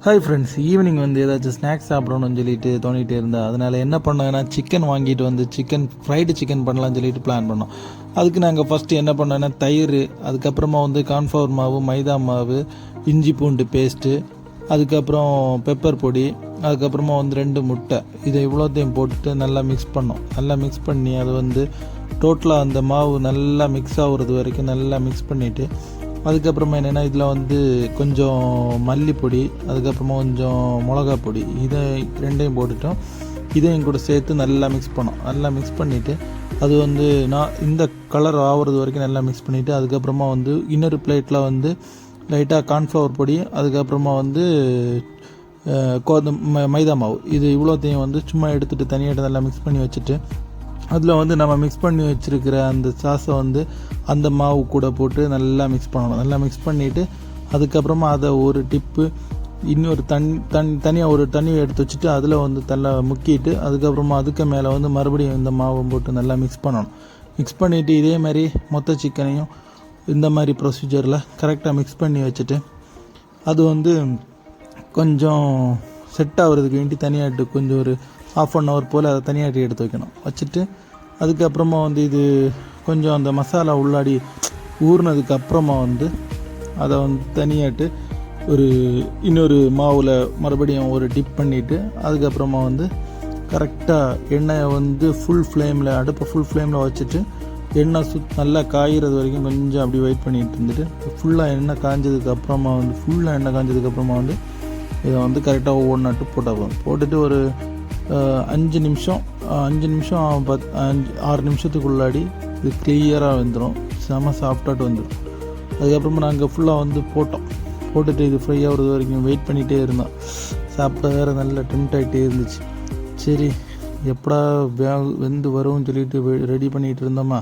Hi friends, evening வந்து ஏதாச்சும் snacks சாப்பிடணும்னு சொல்லிட்டு தோணிகிட்டே இருந்தேன். அதனால் என்ன பண்ணேன்னா சிக்கன் வாங்கிட்டு வந்து ஃப்ரைடு சிக்கன் பண்ணலான்னு சொல்லிட்டு பிளான் பண்ணோம். அதுக்கு நாங்கள் ஃபஸ்ட்டு என்ன பண்ணோன்னா தயிர், அதுக்கப்புறமா வந்து கார்ன்ஃப்ளவர் மாவு, மைதா மாவு, இஞ்சி பூண்டு பேஸ்ட்டு, அதுக்கப்புறம் பெப்பர் பொடி, அதுக்கப்புறமா வந்து 2 முட்டை, இதை இவ்வளோத்தையும் போட்டுட்டு நல்லா மிக்ஸ் பண்ணோம். நல்லா மிக்ஸ் பண்ணி அது வந்து டோட்டலாக அந்த மாவு நல்லா மிக்ஸ் ஆகுறது வரைக்கும் நல்லா மிக்ஸ் பண்ணிவிட்டு, அதுக்கப்புறமா என்னென்னா இதில் வந்து கொஞ்சம் மல்லிப்பொடி, அதுக்கப்புறமா கொஞ்சம் மிளகா பொடி, இதை 2ஐயும் போட்டுட்டோம். இதையும் கூட சேர்த்து நல்லா மிக்ஸ் பண்ணோம். நல்லா மிக்ஸ் பண்ணிவிட்டு அது வந்து நான் இந்த கலர் ஆகிறது வரைக்கும் நல்லா மிக்ஸ் பண்ணிவிட்டு, அதுக்கப்புறமா வந்து இன்னொரு பிளேட்டில் வந்து லைட்டாக கார்ன்ஃப்ளவர் பொடி, அதுக்கப்புறமா வந்து மைதா மாவு, இது இவ்வளோத்தையும் வந்து சும்மா எடுத்துகிட்டு தனியாக நல்லா மிக்ஸ் பண்ணி வச்சுட்டு, அதில் வந்து நம்ம மிக்ஸ் பண்ணி வச்சுருக்கிற அந்த சாஸை வந்து அந்த மாவு கூட போட்டு நல்லா மிக்ஸ் பண்ணணும். நல்லா மிக்ஸ் பண்ணிவிட்டு அதுக்கப்புறமா அதை ஒரு டிப்பு இன்னொரு தனியாக ஒரு தண்ணி எடுத்து வச்சுட்டு அதில் வந்து முக்கிட்டு, அதுக்கப்புறமா அதுக்கு மேலே வந்து மறுபடியும் இந்த மாவை போட்டு நல்லா மிக்ஸ் பண்ணணும். மிக்ஸ் பண்ணிவிட்டு இதே மாதிரி மொத்த சிக்கனையும் இந்த மாதிரி ப்ரொசீஜரில் கரெக்டாக மிக்ஸ் பண்ணி வச்சுட்டு, அது வந்து கொஞ்சம் செட் ஆகிறதுக்கு வேண்டி தனியாகிட்டு கொஞ்சம் ஒரு ½ அன் ஹவர் போல் அதை தனியாகிட்டு எடுத்து வைக்கணும். வச்சுட்டு அதுக்கப்புறமா வந்து இது கொஞ்சம் அந்த மசாலா உள்ளாடி ஊறினதுக்கு அப்புறமா வந்து அதை வந்து தனியாகிட்டு ஒரு இன்னொரு மாவில் மறுபடியும் ஒரு டிப் பண்ணிவிட்டு, அதுக்கப்புறமா வந்து கரெக்டாக எண்ணெயை வந்து அடுப்பை ஃபுல் ஃப்ளேமில் வச்சுட்டு எண்ணெய் நல்லா காய்கிறது வரைக்கும் கொஞ்சம் அப்படி வெயிட் பண்ணிகிட்டு இருந்துட்டு, ஃபுல்லாக எண்ணெய் காஞ்சதுக்கப்புறமா வந்து இதை வந்து கரெக்டாக ஒவ்வொரு நட்டு போட்டுட்டு ஒரு 5 நிமிஷம் 6 நிமிஷத்துக்குள்ளாடி இது கிளியராக வந்துடும். செம சாஃப்டாக வந்துடும். அதுக்கப்புறமா நாங்கள் ஃபுல்லாக வந்து போட்டுட்டு இது ஃப்ரை ஆகிறது வரைக்கும் வெயிட் பண்ணிகிட்டே இருந்தோம். சாப்பிட வேறு நல்ல டெம்ட் ஆகிட்டே இருந்துச்சு. சரி எப்படா வெந்து வரும்னு சொல்லிட்டு ரெடி பண்ணிகிட்டு இருந்தோமா,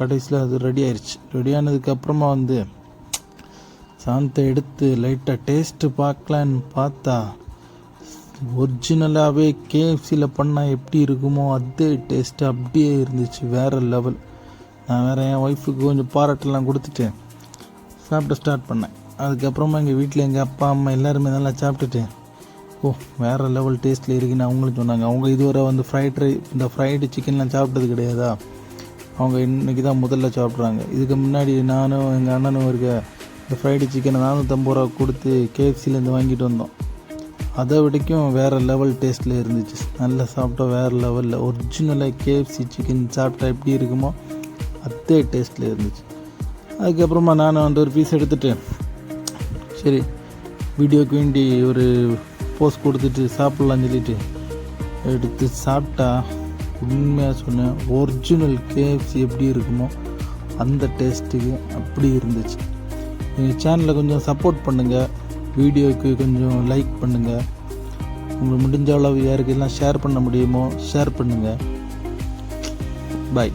கடைசியில் அது ரெடி ஆயிடுச்சு. ரெடி ஆனதுக்கப்புறமா வந்து சாந்தத்தை எடுத்து லைட்டாக டேஸ்ட்டு பார்க்கலான்னு பார்த்தா, ஒரிஜினலாகவே கேஎஃப்சியில் பண்ணால் எப்படி இருக்குமோ அதே டேஸ்ட்டு அப்படியே இருந்துச்சு. வேறு லெவல். நான் வேறு என் ஒய்ஃபுக்கு கொஞ்சம் பாராட்டெல்லாம் கொடுத்துட்டு சாப்பிட ஸ்டார்ட் பண்ணேன். அதுக்கப்புறமா எங்கள் வீட்டில் எங்கள் அப்பா அம்மா எல்லாருமே நல்லா சாப்பிட்டுட்டு, வேறு லெவல் டேஸ்ட்டில் இருக்குன்னு அவங்களும் சொன்னாங்க. அவங்க இதுவரை வந்து இந்த ஃப்ரைடு சிக்கன்லாம் சாப்பிட்டது கிடையாதா, அவங்க இன்றைக்கி தான் முதல்ல சாப்பிட்றாங்க. இதுக்கு முன்னாடி நானும் எங்கள் அண்ணனும் இந்த ஃப்ரைடு சிக்கனை 450 ரூபா கொடுத்து கேஎஃப்சிலேருந்து வாங்கிட்டு வந்தோம். அதை விடைக்கும் வேறு லெவல் டேஸ்ட்டில் இருந்துச்சு. நல்லா சாப்பிட்டா வேறு லெவலில் ஒரிஜினலாக கேஎஃப்சி சிக்கன் சாப்பிட்டா எப்படி இருக்குமோ அதே டேஸ்ட்டில் இருந்துச்சு. அதுக்கப்புறமா நான் வந்து ஒரு பீஸ் எடுத்துகிட்டு, சரி வீடியோக்கு வேண்டி ஒரு போஸ்ட் கொடுத்துட்டு சாப்பிட்லான்னு சொல்லிட்டு எடுத்து சாப்பிட்டா, உண்மையாக சொன்னேன், ஒரிஜினல் கேஎஃப்சி எப்படி இருக்குமோ அந்த டேஸ்ட்டுக்கு அப்படி இருந்துச்சு. எங்கள் சேனலை கொஞ்சம் சப்போர்ட் பண்ணுங்கள், வீடியோவுக்கு கொஞ்சம் லைக் பண்ணுங்கள், உங்களுக்கு முடிஞ்ச அளவு யாருக்கெல்லாம் ஷேர் பண்ண முடியுமோ ஷேர் பண்ணுங்கள். பாய்.